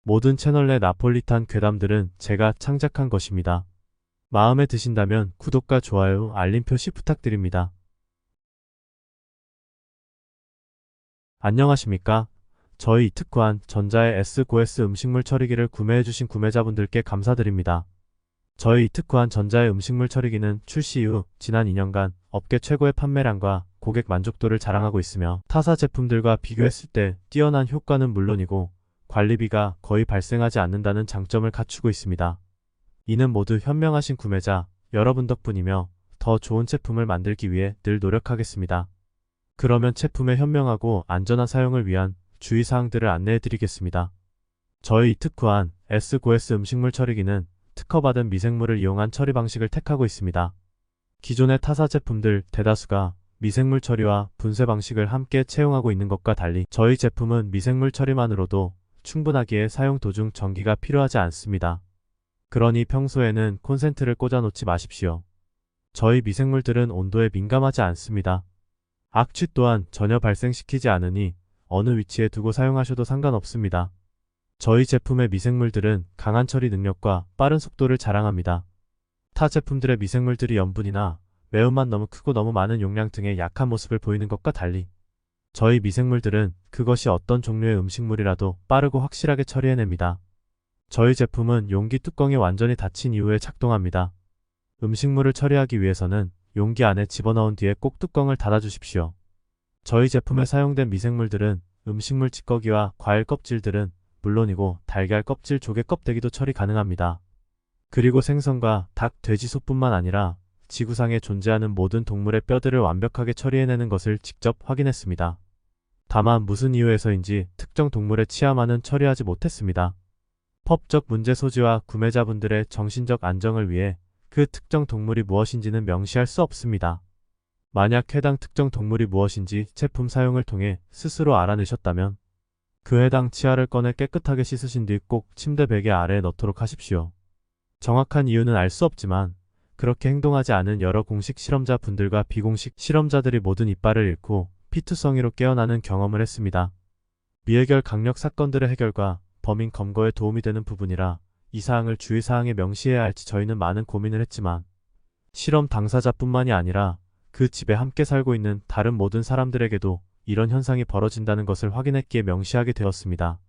모든 채널 내 나폴리탄 괴담들은 제가 창작한 것입니다. 마음에 드신다면 구독과 좋아요, 알림 표시 부탁드립니다. 안녕하십니까? 저희 이특환 전자의 S9S 음식물 처리기를 구매해주신 구매자분들께 감사드립니다. 저희 이특환 전자의 음식물 처리기는 출시 이후 지난 2년간 업계 최고의 판매량과 고객 만족도를 자랑하고 있으며 타사 제품들과 비교했을 때 뛰어난 효과는 물론이고 관리비가 거의 발생하지 않는다는 장점을 갖추고 있습니다. 이는 모두 현명하신 구매자 여러분 덕분이며 더 좋은 제품을 만들기 위해 늘 노력하겠습니다. 그러면 제품의 현명하고 안전한 사용을 위한 주의사항들을 안내해드리겠습니다. 저희 이특환 S9S 음식물 처리기는 특허받은 미생물을 이용한 처리 방식을 택하고 있습니다. 기존의 타사 제품들 대다수가 미생물 처리와 분쇄 방식을 함께 채용하고 있는 것과 달리 저희 제품은 미생물 처리만으로도 충분하기에 사용 도중 전기가 필요하지 않습니다. 그러니 평소에는 콘센트를 꽂아 놓지 마십시오. 저희 미생물들은 온도에 민감하지 않습니다. 악취 또한 전혀 발생시키지 않으니 어느 위치에 두고 사용하셔도 상관없습니다. 저희 제품의 미생물들은 강한 처리 능력과 빠른 속도를 자랑합니다. 타 제품들의 미생물들이 염분이나 매운맛 너무 크고 너무 많은 용량 등의 약한 모습을 보이는 것과 달리 저희 미생물들은 그것이 어떤 종류의 음식물이라도 빠르고 확실하게 처리해냅니다. 저희 제품은 용기 뚜껑이 완전히 닫힌 이후에 작동합니다. 음식물을 처리하기 위해서는 용기 안에 집어넣은 뒤에 꼭 뚜껑을 닫아주십시오. 저희 제품에 사용된 미생물들은 음식물 찌꺼기와 과일 껍질들은 물론이고 달걀 껍질, 조개 껍데기도 처리 가능합니다. 그리고 생선과 닭, 돼지, 소뿐만 아니라 지구상에 존재하는 모든 동물의 뼈들을 완벽하게 처리해내는 것을 직접 확인했습니다. 다만 무슨 이유에서인지 특정 동물의 치아만은 처리하지 못했습니다. 법적 문제 소지와 구매자분들의 정신적 안정을 위해 그 특정 동물이 무엇인지는 명시할 수 없습니다. 만약 해당 특정 동물이 무엇인지 제품 사용을 통해 스스로 알아내셨다면 그 해당 치아를 꺼내 깨끗하게 씻으신 뒤 꼭 침대 베개 아래에 넣도록 하십시오. 정확한 이유는 알 수 없지만 그렇게 행동하지 않은 여러 공식 실험자 분들과 비공식 실험자들이 모든 이빨을 잃고 피투성이로 깨어나는 경험을 했습니다. 미해결 강력 사건들의 해결과 범인 검거에 도움이 되는 부분이라 이 사항을 주의사항에 명시해야 할지 저희는 많은 고민을 했지만 실험 당사자뿐만이 아니라 그 집에 함께 살고 있는 다른 모든 사람들에게도 이런 현상이 벌어진다는 것을 확인했기에 명시하게 되었습니다.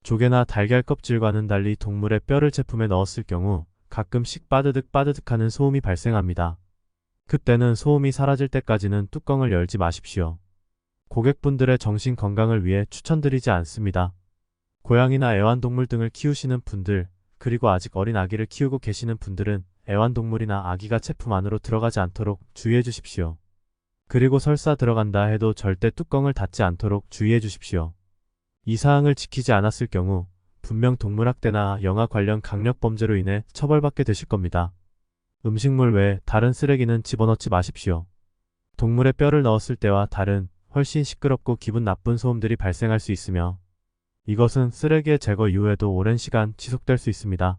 조개나 달걀 껍질과는 달리 동물의 뼈를 제품에 넣었을 경우 가끔씩 빠드득빠드득하는 소음이 발생합니다. 그때는 소음이 사라질 때까지는 뚜껑을 열지 마십시오. 고객분들의 정신 건강을 위해 추천드리지 않습니다. 고양이나 애완동물 등을 키우시는 분들, 그리고 아직 어린 아기를 키우고 계시는 분들은 애완동물이나 아기가 제품 안으로 들어가지 않도록 주의해 주십시오. 그리고 설사 들어간다 해도 절대 뚜껑을 닫지 않도록 주의해 주십시오. 이 사항을 지키지 않았을 경우 분명 동물학대나 영아 관련 강력범죄로 인해 처벌받게 되실 겁니다. 음식물 외에 다른 쓰레기는 집어넣지 마십시오. 동물의 뼈를 넣었을 때와 다른 훨씬 시끄럽고 기분 나쁜 소음들이 발생할 수 있으며 이것은 쓰레기의 제거 이후에도 오랜 시간 지속될 수 있습니다.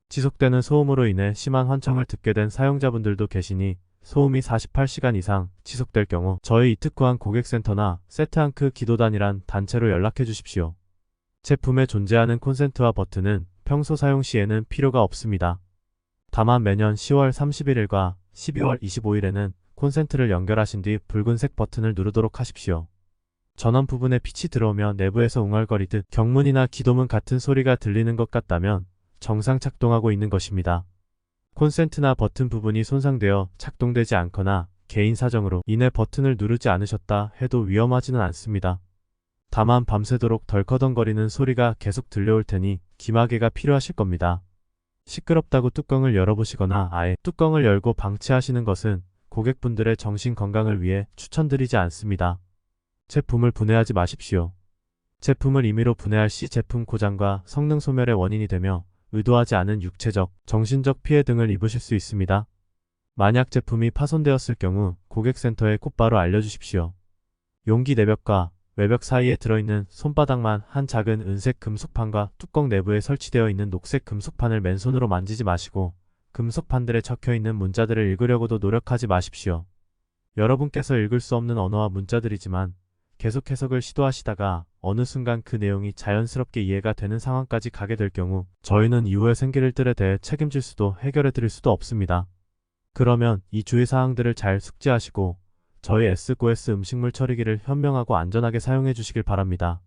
지속되는 소음으로 인해 심한 환청을 듣게 된 사용자분들도 계시니 소음이 48시간 이상 지속될 경우 저희 이특환 고객센터나 세트앙크 기도단이란 단체로 연락해 주십시오. 제품에 존재하는 콘센트와 버튼은 평소 사용 시에는 필요가 없습니다. 다만 매년 10월 31일과 12월 25일에는 콘센트를 연결하신 뒤 붉은색 버튼을 누르도록 하십시오. 전원 부분에 빛이 들어오며 내부에서 웅얼거리듯 경문이나 기도문 같은 소리가 들리는 것 같다면 정상 작동하고 있는 것입니다. 콘센트나 버튼 부분이 손상되어 작동되지 않거나 개인 사정으로 인해 버튼을 누르지 않으셨다 해도 위험하지는 않습니다. 다만 밤새도록 덜커덩거리는 소리가 계속 들려올 테니 귀마개가 필요하실 겁니다. 시끄럽다고 뚜껑을 열어보시거나 아예 뚜껑을 열고 방치하시는 것은 고객분들의 정신 건강을 위해 추천드리지 않습니다. 제품을 분해하지 마십시오. 제품을 임의로 분해할 시 제품 고장과 성능 소멸의 원인이 되며 의도하지 않은 육체적, 정신적 피해 등을 입으실 수 있습니다. 만약 제품이 파손되었을 경우 고객센터에 곧바로 알려주십시오. 용기 내벽과 외벽 사이에 들어있는 손바닥만 한 작은 은색 금속판과 뚜껑 내부에 설치되어 있는 녹색 금속판을 맨손으로 만지지 마시고 금속판들에 적혀있는 문자들을 읽으려고도 노력하지 마십시오. 여러분께서 읽을 수 없는 언어와 문자들이지만 계속 해석을 시도하시다가 어느 순간 그 내용이 자연스럽게 이해가 되는 상황까지 가게 될 경우 저희는 이후에 생길 일들에 대해 책임질 수도 해결해 드릴 수도 없습니다. 그러면 이 주의사항들을 잘 숙지하시고 저희 S고S 음식물 처리기를 현명하고 안전하게 사용해 주시길 바랍니다.